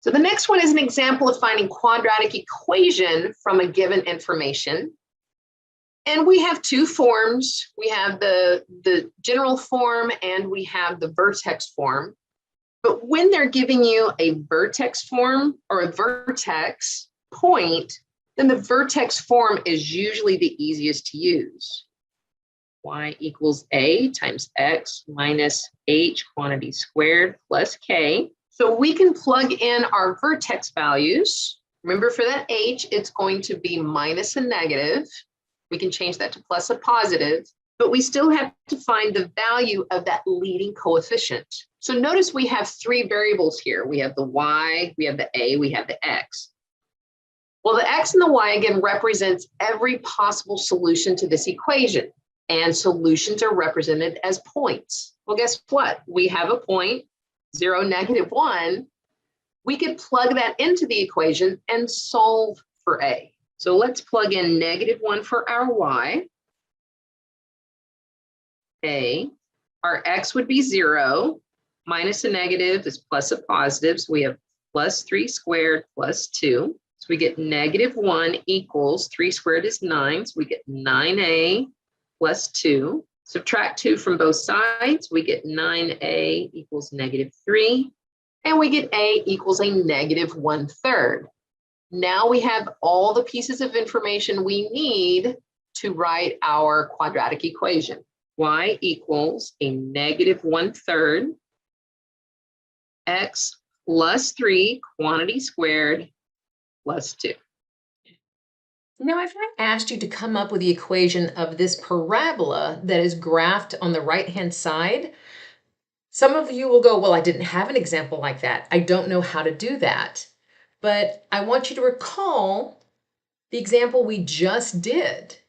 So the next one is an example of finding quadratic equation from a given information. And we have two forms. We have the general form and we have the vertex form. But when they're giving you a vertex form or a vertex point, then the vertex form is usually the easiest to use. Y equals A times X minus H quantity squared plus K. So we can plug in our vertex values. Remember, for that H, it's going to be minus a negative. We can change that to plus a positive, but we still have to find the value of that leading coefficient. So notice we have three variables here. We have the Y, we have the A, we have the X. Well, the X and the Y again represents every possible solution to this equation, and solutions are represented as points. Well, guess what? We have a point, 0, -1. We could plug that into the equation and solve for A. So let's plug in -1 for our Y. A. Our X would be 0. Minus a negative is plus a positive. So we have plus 3 squared plus 2. So we get -1 equals 3 squared is 9. So we get 9A plus 2. Subtract 2 from both sides. We get 9A equals -3. And we get A equals a -1/3. Now we have all the pieces of information we need to write our quadratic equation. Y equals a -1/3 X plus 3 quantity squared plus 2. Now, if I asked you to come up with the equation of this parabola that is graphed on the right-hand side, some of you will go, well, I didn't have an example like that. I don't know how to do that. But I want you to recall the example we just did.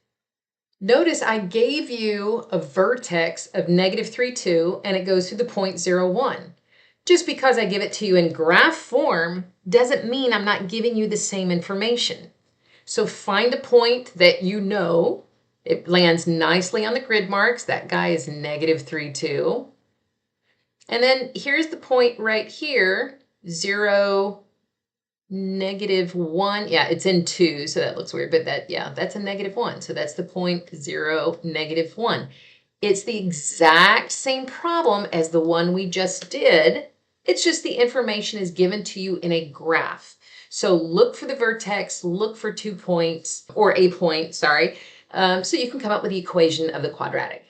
Notice I gave you a vertex of -3, 2, and it goes through the point 0, 1. Just because I give it to you in graph form doesn't mean I'm not giving you the same information. So find a point that you know. It lands nicely on the grid marks. That guy is -3, 2. And then here's the point right here, 0, -1. Yeah, it's in 2, so that looks weird, but that's a -1. So that's the point 0, -1. It's the exact same problem as the one we just did. It's just the information is given to you in a graph. So look for the vertex, look for 2 points, or a point, sorry, so you can come up with the equation of the quadratic.